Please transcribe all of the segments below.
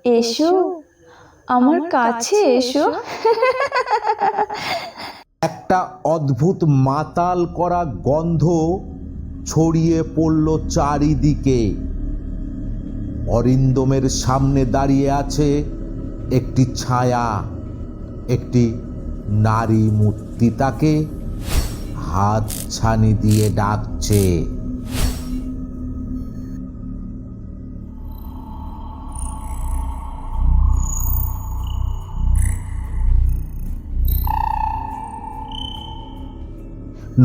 এসো আমার কাছে এসো। একটা অদ্ভুত মাতাল করা গন্ধ ছড়িয়ে পড়ল চারিদিকে। অরিন্দমের সামনে দাঁড়িয়ে আছে একটি ছায়া, একটি নারী মূর্তি তাকে হাত ছানি দিয়ে ডাকছে।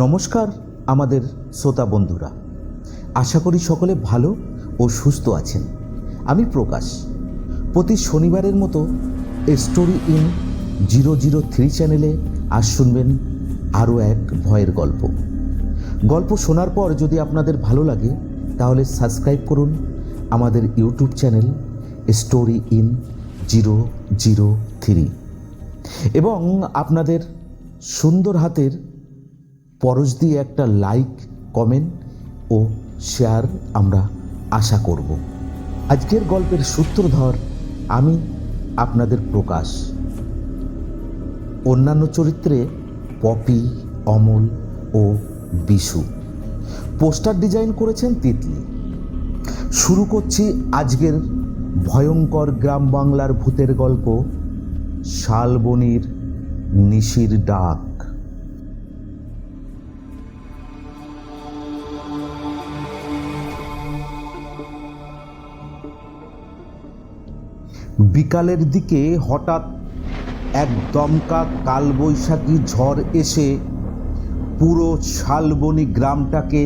নমস্কার আমাদের শ্রোতা বন্ধুরা, আশা করি সকলে ভালো ও সুস্থ আছেন। আমি প্রকাশ। প্রতি শনিবারের মতো স্টোরি ইন 003 চ্যানেলে আজ শুনবেন আরও এক ভয়ের গল্প। গল্প শোনার পর যদি আপনাদের ভালো লাগে তাহলে সাবস্ক্রাইব করুন আমাদের ইউটিউব চ্যানেল স্টোরি ইন 003 এবং আপনাদের সুন্দর হাতের পরশ দিয়ে একটা লাইক, কমেন্ট ও শেয়ার আমরা আশা করব। আজকের গল্পের সূত্রধর আমি আপনাদের প্রকাশ। অন্যান্য চরিত্রে পপি, অমল ও বিশু। পোস্টার ডিজাইন করেছেন তিতলি। শুরু করছি আজকের ভয়ঙ্কর গ্রাম বাংলার ভূতের গল্প, শালবনির নিশির ডাক। বিকালের দিকে হঠাৎ এক দমকা কালবৈশাখী ঝড় এসে পুরো শালবনি গ্রামটাকে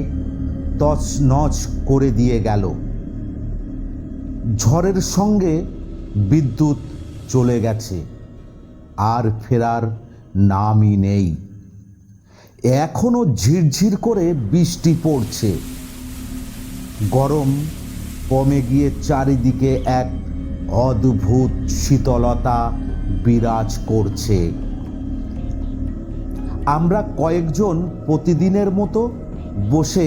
তছনছ করে দিয়ে গেল। ঝড়ের সঙ্গে বিদ্যুৎ চলে গেছে, আর ফেরার নামই নেই। এখনো ঝিরঝির করে বৃষ্টি পড়ছে। গরম কমে গিয়ে চারিদিকে এক অদ্ভুত শীতলতা বিরাজ করছে। আমরা কয়েকজন প্রতিদিনের মতো বসে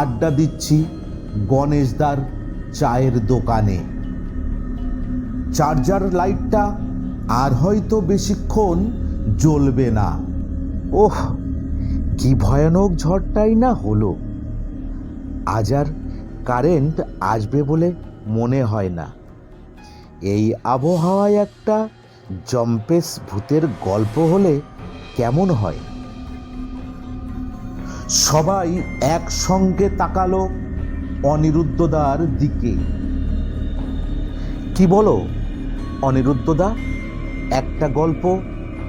আড্ডা দিচ্ছি গণেশদার চায়ের দোকানে। চার্জার লাইটটা আর হয়তো বেশিক্ষণ জ্বলবে না। ওহ, কি ভয়ানক ঝড়টাই না হলো। আজ আর কারেন্ট আসবে বলে মনে হয় না। এই আবহাওয়ায় একটা জম্পেশ ভূতের গল্প হলে কেমন হয়? সবাই একসঙ্গে তাকালো অনিরুদ্ধদার দিকে। কি বলো অনিরুদ্ধদা, একটা গল্প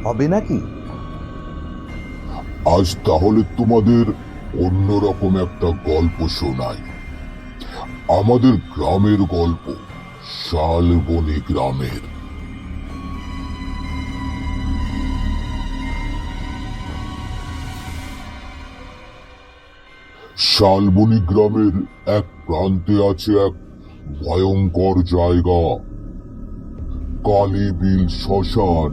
হবে নাকি? আজ তাহলে তোমাদের অন্যরকম একটা গল্প শোনাই। আমাদের গ্রামের গল্প, শালবনি গ্রামের। শালবনি গ্রামের এক প্রান্তে আছে এক ভয়ঙ্কর জায়গা, কালীবিল শ্মশান,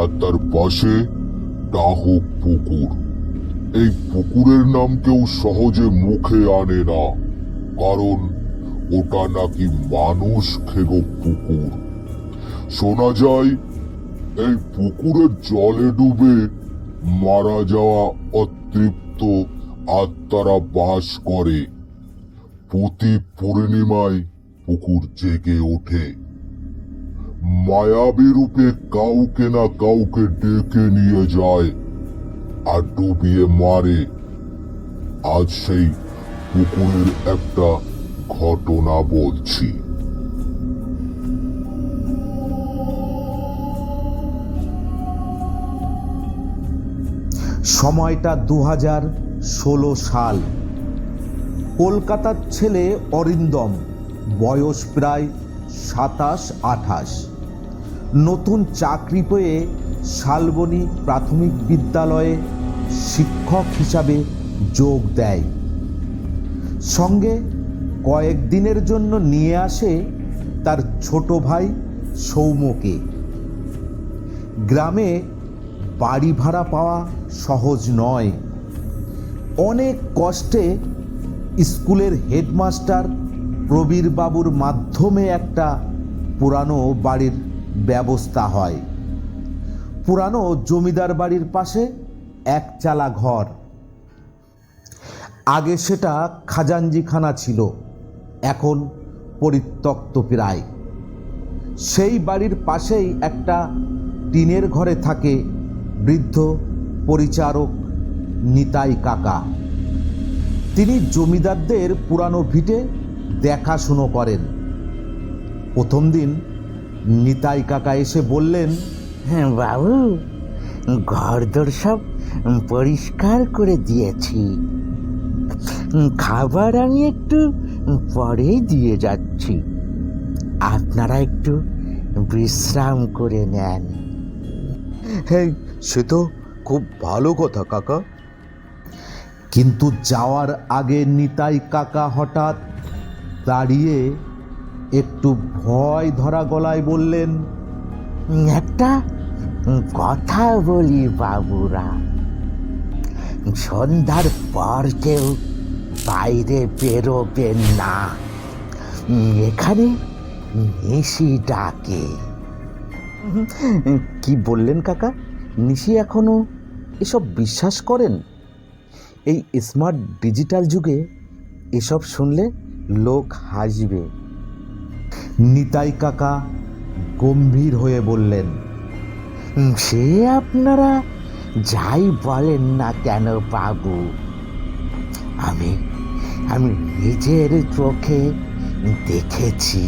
আর তার পাশে ডাহুক পুকুর। এই পুকুরের নাম কেউ সহজে মুখে আনে না, কারণ ওটা নাকি মানুষ খেগো পুকুর। শোনা যায় এই পুকুরের জলে ডুবে মারা যাওয়া অতৃপ্ত আত্মারা বাস করে। প্রতি পূর্ণিমায় পুকুর জেগে ওঠে, মায়াবী রূপে কাউকে না কাউকে ডেকে নিয়ে যায় আর ডুবিয়ে মারে। আজ সেই পুকুরের একটা ঘটনা বলছি। সময়টা 2016 সাল। কলকাতার ছেলে অরিন্দম, বয়স প্রায় 27-28। নতুন চাকরি পেয়ে শালবনি প্রাথমিক বিদ্যালয়ে শিক্ষক হিসাবে যোগ দেয়। সঙ্গে কয়েকদিনের জন্য নিয়ে আসে তার ছোট ভাই সৌম্যকে। গ্রামে বাড়ি ভাড়া পাওয়া সহজ নয়। অনেক কষ্টে স্কুলের হেডমাস্টার প্রবীর বাবুর মাধ্যমে একটা পুরানো বাড়ির ব্যবস্থা হয়। পুরানো জমিদার বাড়ির পাশে একচালা ঘর। আগে সেটা খাজাঞ্জিখানা ছিল, এখন পরিত্যক্ত প্রায়। সেই বাড়ির পাশেই একটা টিনের ঘরে থাকে বৃদ্ধ পরিচারক নিতাই কাকা। তিনি জমিদারদের পুরানো ভিটে দেখাশুনো করেন। প্রথম দিন নিতাই কাকা এসে বললেন, হ্যাঁ বাবু, ঘরদোর সব পরিষ্কার করে দিয়েছি। খাবার আমি একটু পরেই দিয়ে যাচ্ছি, আপনারা একটু বিশ্রাম করে নেন। হ্যাঁ, সে তো খুব ভালো কথা কাকা। কিন্তু যাওয়ার আগে নিতাই কাকা হঠাৎ দাঁড়িয়ে একটু ভয় ধরা গলায় বললেন, একটা কথা বলি বাবুরা, সন্ধ্যার পর কেউ বাইরে বেরোবেন না, এখানে নিশি ডাকে। কি বললেন কাকা? নিশি এখনো এসব বিশ্বাস করেন? এই স্মার্ট ডিজিটাল যুগে এসব শুনলে লোক হাসবে। নিতাই কাকা গম্ভীর হয়ে বললেন, সে আপনারা যাই বলেন না কেন বাবু, আমি নিজের চোখে দেখেছি।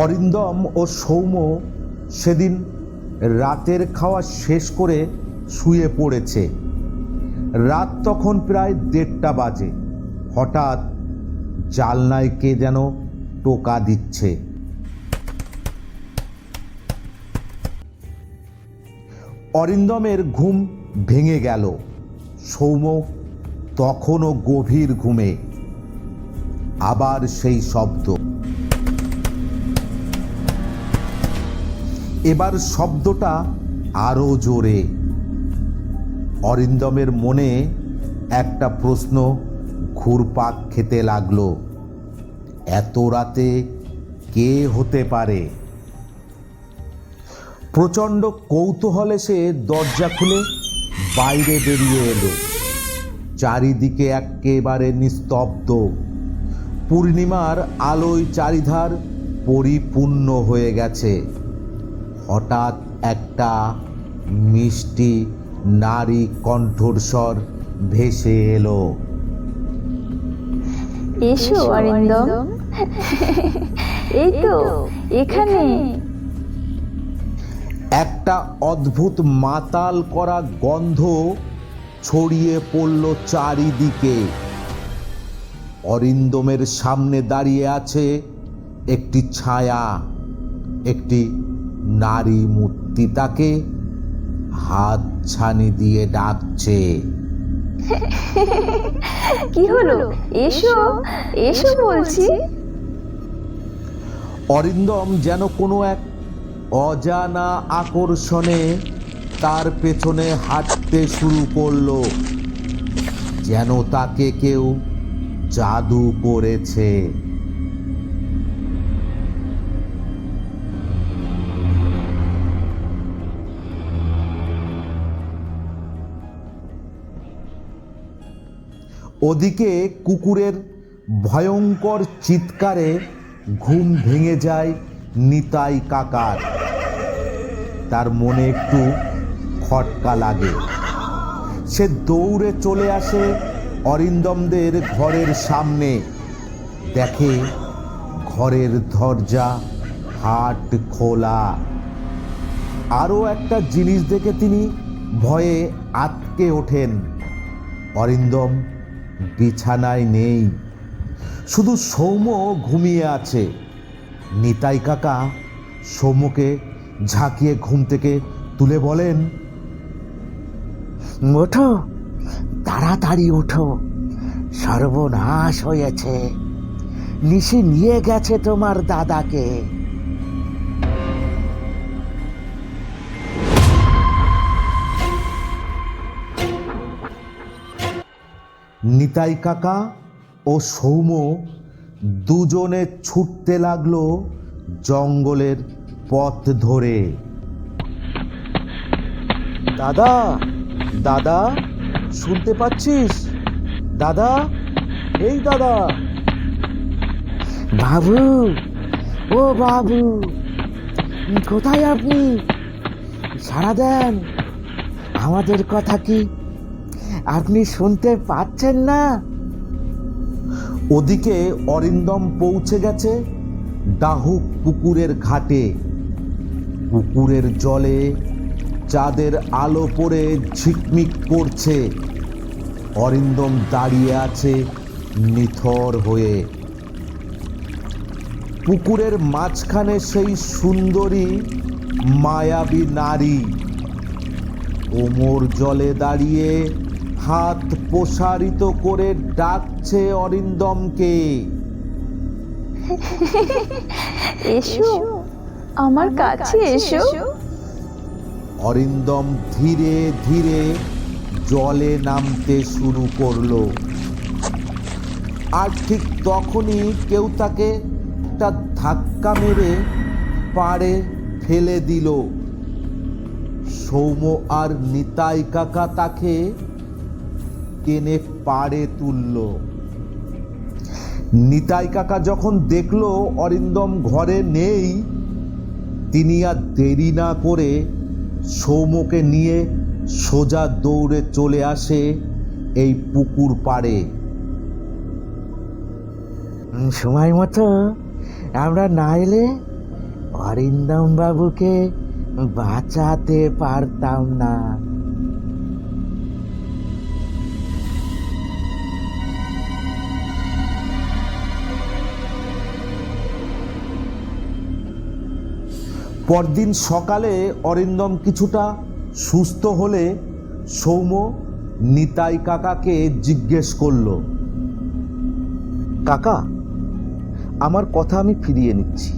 অরিন্দম ও সৌম্য সেদিন রাতের খাওয়া শেষ করে শুয়ে পড়েছে। রাত তখন প্রায় 1:30 বাজে। হঠাৎ জানলায় কে যেন টোকা দিচ্ছে। অরিন্দমের ঘুম ভেঙে গেল। সৌম্য তখনও গভীর ঘুমে। আবার সেই শব্দ। এবার শব্দটা আরো জোরে। অরিন্দমের মনে একটা প্রশ্ন ঘুরপাক খেতে লাগলো, এত রাতে কে হতে পারে? প্রচণ্ড কৌতূহলে সে দরজা খুলে বাইরে বেরিয়ে এলো। চারিদিকে একেবারে নিস্তব্ধ। পূর্ণিমার আলোয় চারিধার পরিপূর্ণ হয়ে গেছে। হঠাৎ একটা মিষ্টি নারী কণ্ঠস্বর ভেসে এলো, এসো অরিন্দম, এই তো এখানে। একটা অদ্ভুত মাতাল করা গন্ধ ছড়িয়ে পড়ল চারিদিকে। অরিন্দমের সামনে দাঁড়িয়ে আছে একটি ছায়া, একটি নারী মূর্তি তাকে হাত ছানি দিয়ে ডাকছে। কি হলো? এসো এসো বলছি। অরিন্দম যেন কোনো এক অজানা আকর্ষণে তার পেছনে হাঁটতে শুরু করলো, যেন তাকে কেউ জাদু করেছে। ওদিকে কুকুরের ভয়ঙ্কর চিৎকারে ঘুম ভেঙে যায় নিতাই কাকার। তার মনে একটু খটকা লাগে। সে দৌড়ে চলে আসে অরিন্দমদের ঘরের সামনে। দেখে ঘরের দরজা হাট খোলা। আরও একটা জিনিস দেখে তিনি ভয়ে আটকে ওঠেন। অরিন্দম বিছানায় নেই, শুধু সৌম্য ঘুমিয়ে আছে। নিতাই কাকা সৌম্যকে ঝাঁকিয়ে ঘুম থেকে তুলে বলেন, ওঠো, তাড়াতাড়ি ওঠো, সর্বনাশ হয়েছে, নিশি নিয়ে গেছে তোমার দাদাকে। নিতাই কাকা ও সৌম দুজনে ছুটতে লাগলো জঙ্গলের পথ ধরে। দাদা, দাদা, শুনতে পাচ্ছিস? দাদা, এই দাদা। বাবু, ও বাবু, কোথায় আপনি? সাড়া দেন, আমাদের কথা কি আপনি শুনতে পাচ্ছেন না? ওদিকে অরিন্দম পৌঁছে গেছে ডাহুক পুকুরের ঘাটে। পুকুরের জলে চাঁদের আলো পড়ে ঝিকমিক করছে। অরিন্দম দাঁড়িয়ে আছে নিথর হয়ে। পুকুরের মাঝখানে সেই সুন্দরী মায়াবী নারী কোমর জলে দাঁড়িয়ে হাত প্রসারিত করে ডাকছে অরিন্দমকে। এসো, আমার কাছে এসো। অরিন্দম ধীরে ধীরে জলে নামতে শুরু করলো। আর ঠিক তখনই কেউ তাকে একটা ধাক্কা মেরে পাড়ে ফেলে দিল। সৌম আর নিতাই কাকা তাকে টেনে পাড়ে তুলল। নিতাই কাকা যখন দেখলো অরিন্দম ঘরে নেই, তিনি আর দেরি না করে সৌমকে নিয়ে সোজা দৌড়ে চলে আসে এই পুকুর পাড়ে। সময় মতো আমরা না এলে অরিন্দম বাবুকে বাঁচাতে পারতাম না। পরদিন সকালে অরিন্দম কিছুটা সুস্থ হলে সৌম নিতাই কাকাকে জিজ্ঞেস করলো, কাকা, আমার কথা আমি ফিরিয়ে নিচ্ছি।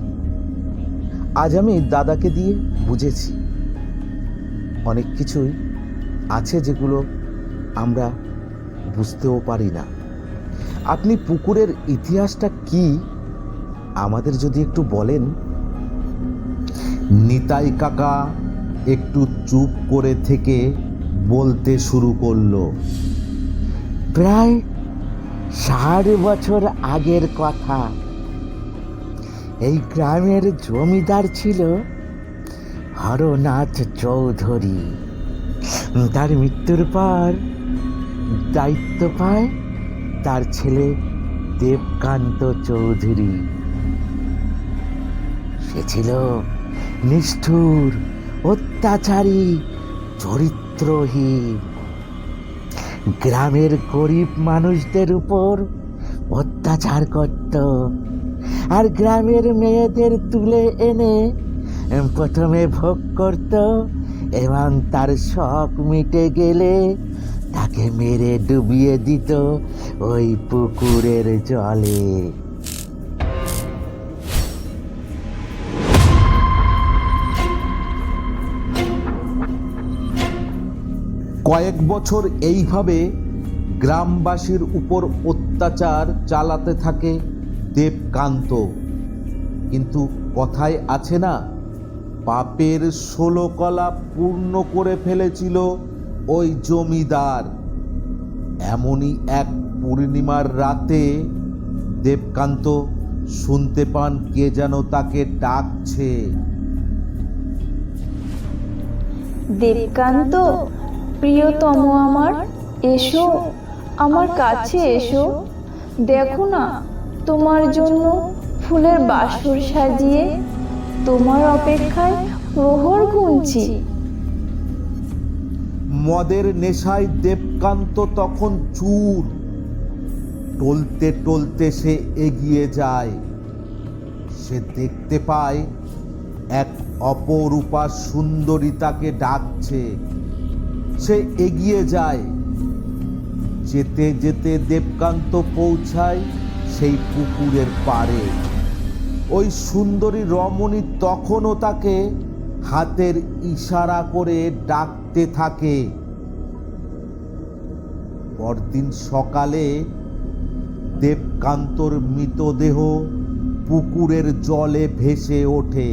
আজ আমি দাদাকে দিয়ে বুঝেছি অনেক কিছুই আছে যেগুলো আমরা বুঝতেও পারি না। আপনি পুকুরের ইতিহাসটা কি আমাদের যদি একটু বলেন। নিতাই কাকা একটু চুপ করে থেকে বলতে শুরু করলো, প্রায় 60 বছর আগের কথা। এই গ্রামের জমিদার ছিল হরনাথ চৌধুরী। তার মৃত্যুর পর দায়িত্ব পায় তার ছেলে দেবকান্ত চৌধুরী। সে ছিল নিষ্ঠুর, অত্যাচারী, চরিত্রহীন। গ্রামের গরিব মানুষদের উপর অত্যাচার করত আর গ্রামের মেয়েদের তুলে এনে প্রথমে ভোগ করত এবং তার শখ মিটে গেলে তাকে মেরে ডুবিয়ে দিত ওই পুকুরের জলে। কয়েক বছর এইভাবে গ্রামবাসীর উপর অত্যাচার চালাতে থাকে দেবকান্ত। কিন্তু কথায় আছে না, পাপের 16 কলা পূর্ণ করে ফেলেছিল ওই জমিদার। এমনই এক পূর্ণিমার রাতে দেবকান্ত শুনতে পান কে যেন তাকে ডাকছে। দেবকান্ত, প্রিয়তম আমার, এসো, আমার কাছে এসো। দেখো না, তোমার জন্য ফুলের বাসর সাজিয়ে তোমার অপেক্ষায় প্রহর গুনছি। মদের নেশায় দেবকান্ত তখন চুর। টলতে টলতে সে এগিয়ে যায়। সে দেখতে পায় এক অপরূপা সুন্দরী তাকে ডাকছে। সে এগিয়ে যায়। যেতে যেতে দেবকান্ত পৌঁছায় সেই পুকুরের পাড়ে। ওই সুন্দরী রমণী তখনও তাকে হাতের ইশারা করে ডাকতে থাকে। পরদিন সকালে দেবকান্তর মৃতদেহ পুকুরের জলে ভেসে ওঠে।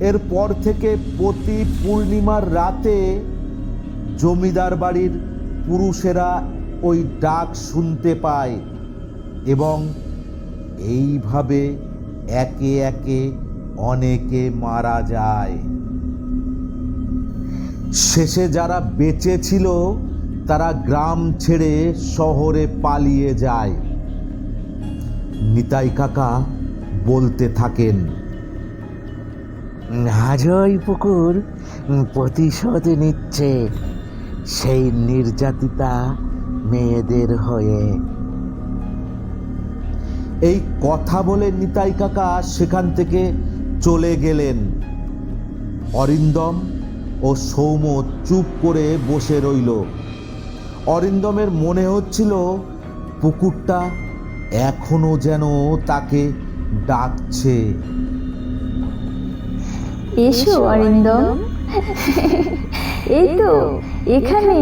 এরপর থেকে প্রতি পূর্ণিমার রাতে জমিদার বাড়ির পুরুষেরা ওই ডাক শুনতে পায় এবং এইভাবে একে একে অনেকে মারা যায়। শেষে যারা বেঁচে ছিল তারা গ্রাম ছেড়ে শহরে পালিয়ে যায়। নিতাই কাকা বলতে থাকেন, আজই পুকুর প্রতিশোধ নিচ্ছে সেই নির্যাতিতা মেয়েদের হয়ে। এই কথা বলে নিতাই কাকা সেখান থেকে চলে গেলেন। অরিন্দম ও সৌম চুপ করে বসে রইল। অরিন্দমের মনে হচ্ছিল পুকুরটা এখনো যেন তাকে ডাকছে। এসো অরিন্দম, এই তো এখানে।